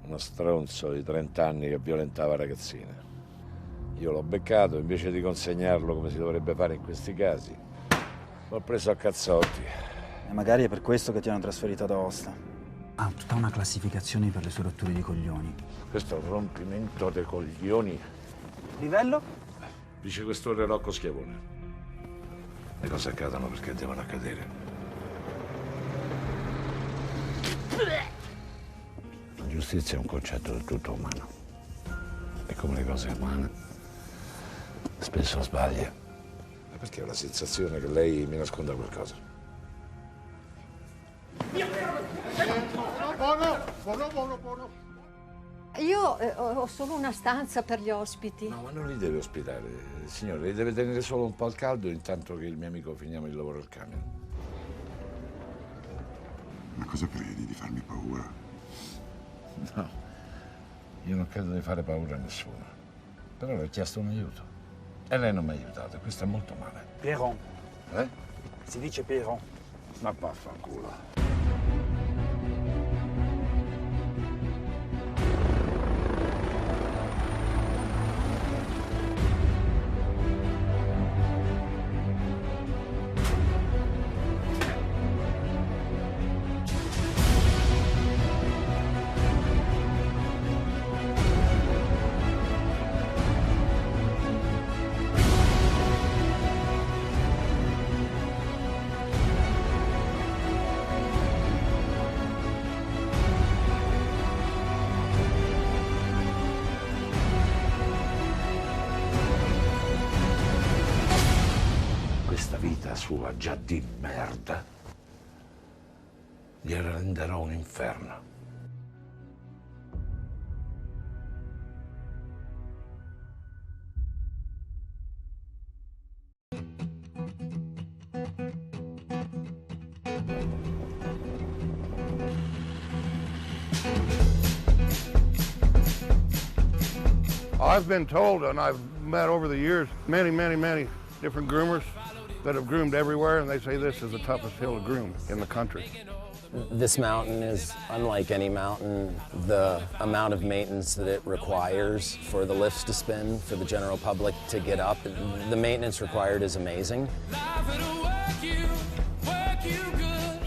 Uno stronzo di 30 anni che violentava ragazzine. Io l'ho beccato, invece di consegnarlo come si dovrebbe fare in questi casi, l'ho preso a cazzotti. E magari è per questo che ti hanno trasferito ad Aosta. Ha tutta una classificazione per le sue rotture di coglioni. Questo è un rompimento dei coglioni. Livello? Vicequestore Rocco Schiavone. Le cose accadono perché devono accadere. La giustizia è un concetto del tutto umano. E come le cose umane, spesso sbaglia. Ma perché ho la sensazione che lei mi nasconda qualcosa? Buono. Io ho solo una stanza per gli ospiti. No, ma non li deve ospitare, signore. Li deve tenere solo un po' al caldo intanto che il mio amico finiamo il lavoro al camion. Ma cosa credi, di farmi paura? No, io non credo di fare paura a nessuno. Però le ho chiesto un aiuto. E lei non mi ha aiutato, e questo è molto male. Pierron. Eh? Si dice Pierron. Ma vaffanculo. Questa vita sua già di merda gliela renderò un inferno. I've been told, and I've met over the years many different groomers that have groomed everywhere, and they say this is the toughest hill to groom in the country. This mountain is unlike any mountain. The amount of maintenance that it requires for the lifts to spin, for the general public to get up, the maintenance required is amazing.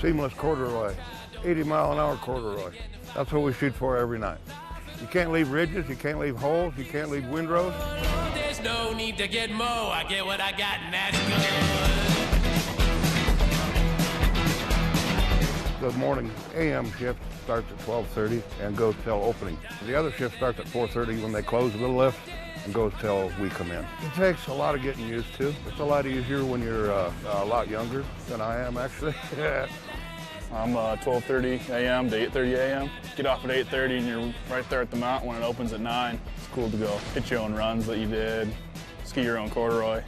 Seamless corduroy, 80-mile-an-hour corduroy. That's what we shoot for every night. You can't leave ridges, you can't leave holes, you can't leave windrows. There's no need to get more. I get what I got, and that's good. The morning AM shift starts at 12:30 and goes till opening. The other shift starts at 4:30 when they close the lift and goes till we come in. It takes a lot of getting used to. It's a lot easier when you're a lot younger than I am, actually. I'm 12:30 a.m. to 8:30 a.m. Get off at 8:30 and you're right there at the mountain when it opens at 9. It's cool to go hit your own runs that you did, ski your own corduroy.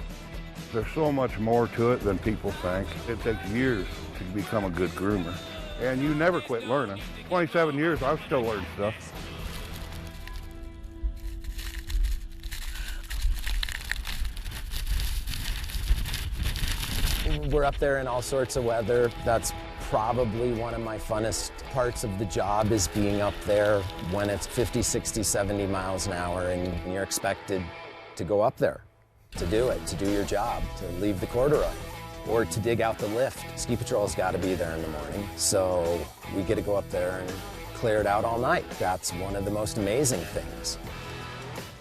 There's so much more to it than people think. It takes years to become a good groomer. And you never quit learning. 27 years, I've still learned stuff. We're up there in all sorts of weather. That's probably one of my funnest parts of the job, is being up there when it's 50, 60, 70 miles an hour and you're expected to go up there, to do it, to do your job, to leave the corduroy, or to dig out the lift. Ski patrol's got to be there in the morning, so we get to go up there and clear it out all night. That's one of the most amazing things.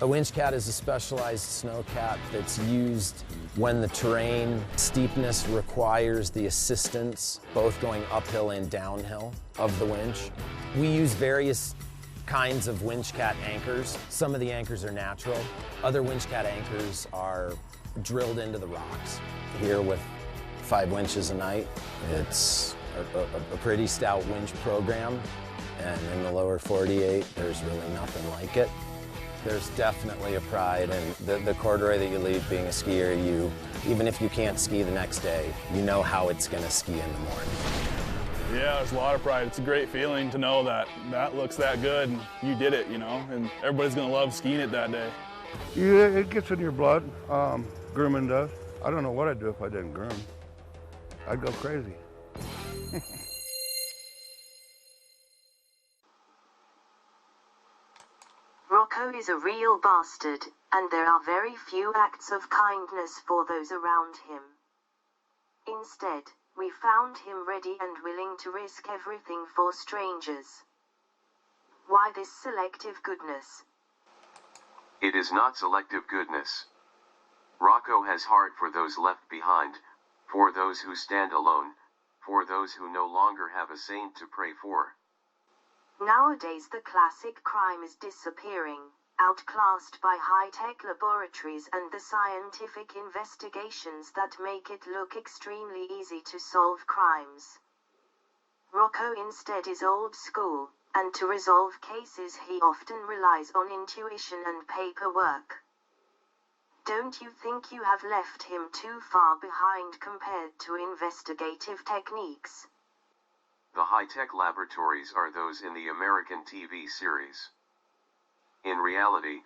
A winch cat is a specialized snow cat that's used when the terrain steepness requires the assistance, both going uphill and downhill, of the winch. We use various kinds of winch cat anchors. Some of the anchors are natural. Other winch cat anchors are drilled into the rocks. Here with 5 winches a night, it's a pretty stout winch program, and in the lower 48, there's really nothing like it. There's definitely a pride in the corduroy that you leave being a skier. Even if you can't ski the next day, you know how it's gonna ski in the morning. Yeah, there's a lot of pride. It's a great feeling to know that that looks that good and you did it, you know, and everybody's gonna love skiing it that day. Yeah, it gets in your blood, grooming does. I don't know what I'd do if I didn't groom. I'd go crazy. Rocco is a real bastard, and there are very few acts of kindness for those around him. Instead, we found him ready and willing to risk everything for strangers. Why this selective goodness? It is not selective goodness. Rocco has heart for those left behind, for those who stand alone, for those who no longer have a saint to pray for. Nowadays the classic crime is disappearing, outclassed by high-tech laboratories and the scientific investigations that make it look extremely easy to solve crimes. Rocco instead is old school, and to resolve cases he often relies on intuition and paperwork. Don't you think you have left him too far behind compared to investigative techniques? The high-tech laboratories are those in the American TV series. In reality,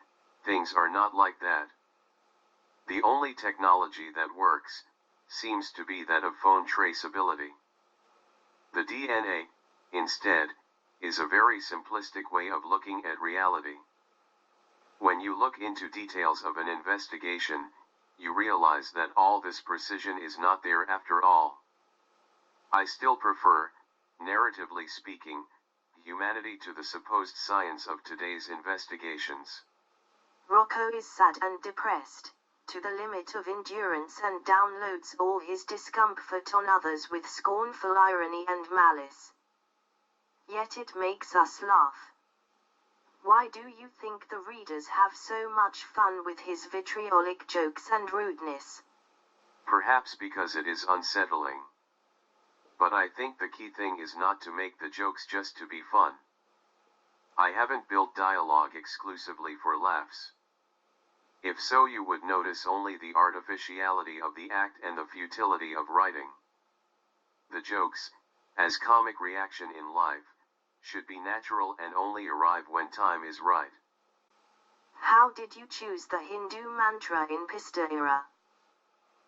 things are not like that. The only technology that works seems to be that of phone traceability. The DNA, instead, is a very simplistic way of looking at reality. When you look into details of an investigation, you realize that all this precision is not there after all. I still prefer, narratively speaking, humanity to the supposed science of today's investigations. Rocco is sad and depressed, to the limit of endurance, and downloads all his discomfort on others with scornful irony and malice. Yet it makes us laugh. Why do you think the readers have so much fun with his vitriolic jokes and rudeness? Perhaps because it is unsettling. But I think the key thing is not to make the jokes just to be fun. I haven't built dialogue exclusively for laughs. If so, you would notice only the artificiality of the act and the futility of writing. The jokes, as comic reaction in life, should be natural and only arrive when time is right. How did you choose the Hindu mantra in Pista era?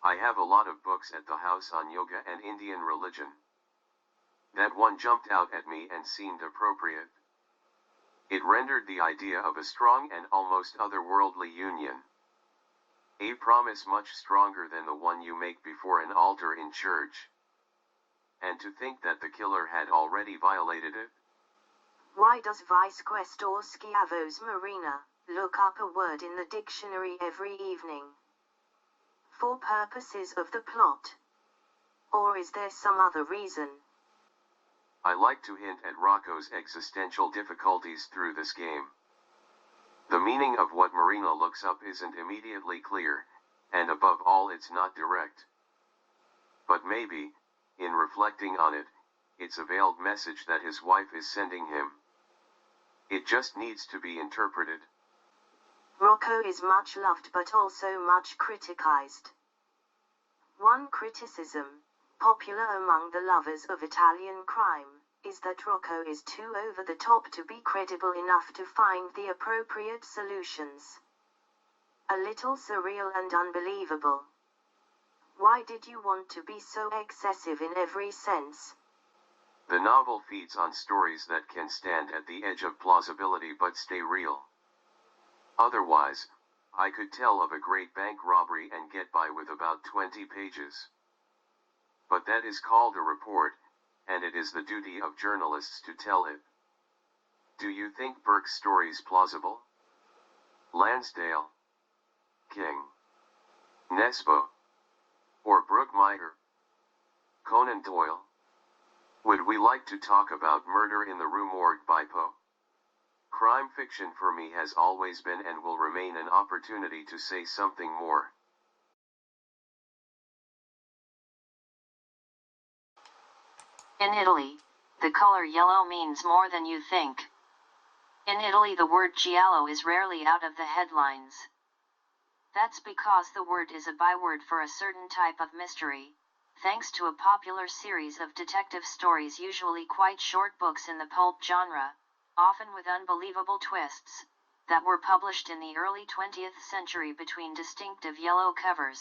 I have a lot of books at the house on yoga and Indian religion. That one jumped out at me and seemed appropriate. It rendered the idea of a strong and almost otherworldly union. A promise much stronger than the one you make before an altar in church. And to think that the killer had already violated it? Why does Vice Questor Schiavo's Marina look up a word in the dictionary every evening? For purposes of the plot? Or is there some other reason? I like to hint at Rocco's existential difficulties through this game. The meaning of what Marina looks up isn't immediately clear, and above all it's not direct. But maybe, in reflecting on it, it's a veiled message that his wife is sending him. It just needs to be interpreted. Rocco is much loved but also much criticized. One criticism, popular among the lovers of Italian crime, is that Rocco is too over the top to be credible enough to find the appropriate solutions. A little surreal and unbelievable. Why did you want to be so excessive in every sense? The novel feeds on stories that can stand at the edge of plausibility but stay real. Otherwise, I could tell of a great bank robbery and get by with about 20 pages. But that is called a report, and it is the duty of journalists to tell it. Do you think Burke's stories plausible? Lansdale, King, Nesbo, or Brookmeyer, Conan Doyle? Would we like to talk about Murder in the Rue Morgue by Poe? Crime fiction for me has always been and will remain an opportunity to say something more. In Italy, the color yellow means more than you think. In Italy, the word giallo is rarely out of the headlines. That's because the word is a byword for a certain type of mystery, thanks to a popular series of detective stories, usually quite short books in the pulp genre, often with unbelievable twists, that were published in the early 20th century between distinctive yellow covers.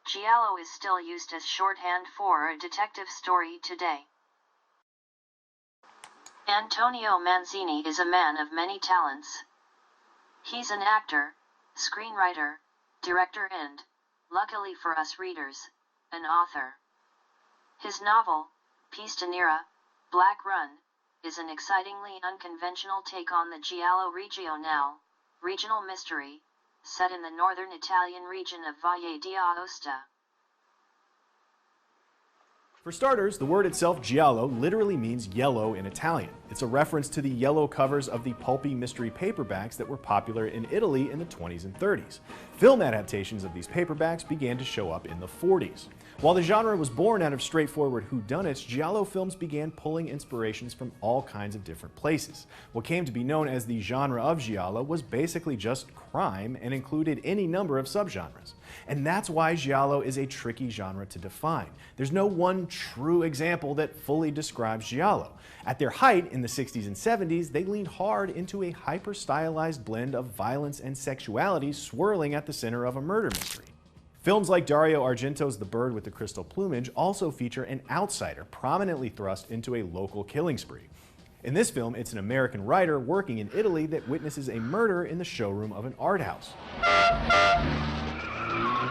Giallo is still used as shorthand for a detective story today. Antonio Manzini is a man of many talents. He's an actor, screenwriter, director and, luckily for us readers, an author. His novel, Pista Nera, Black Run, is an excitingly unconventional take on the Giallo Regionale, regional mystery, set in the northern Italian region of Valle d'Aosta. For starters, the word itself, giallo, literally means yellow in Italian. It's a reference to the yellow covers of the pulpy mystery paperbacks that were popular in Italy in the 20s and 30s. Film adaptations of these paperbacks began to show up in the 40s. While the genre was born out of straightforward whodunits, giallo films began pulling inspirations from all kinds of different places. What came to be known as the genre of giallo was basically just crime and included any number of subgenres. And that's why giallo is a tricky genre to define. There's no one true example that fully describes giallo. At their height in the 60s and 70s, they leaned hard into a hyper-stylized blend of violence and sexuality swirling at the center of a murder mystery. Films like Dario Argento's The Bird with the Crystal Plumage also feature an outsider prominently thrust into a local killing spree. In this film, it's an American writer working in Italy that witnesses a murder in the showroom of an art house.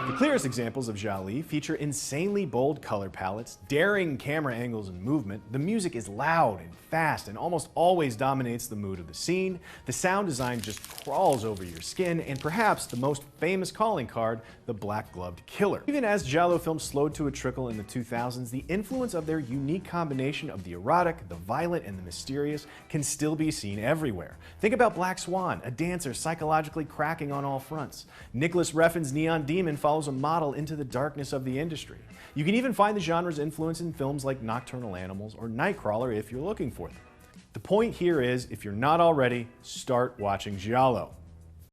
The clearest examples of gialli feature insanely bold color palettes, daring camera angles and movement. The music is loud and fast and almost always dominates the mood of the scene. The sound design just crawls over your skin, and perhaps the most famous calling card, the black-gloved killer. Even as giallo films slowed to a trickle in the 2000s, the influence of their unique combination of the erotic, the violent, and the mysterious can still be seen everywhere. Think about Black Swan, a dancer psychologically cracking on all fronts. Nicholas Refn's Neon Demon follows a model into the darkness of the industry. You can even find the genre's influence in films like Nocturnal Animals or Nightcrawler if you're looking for them. The point here is, if you're not already, start watching giallo.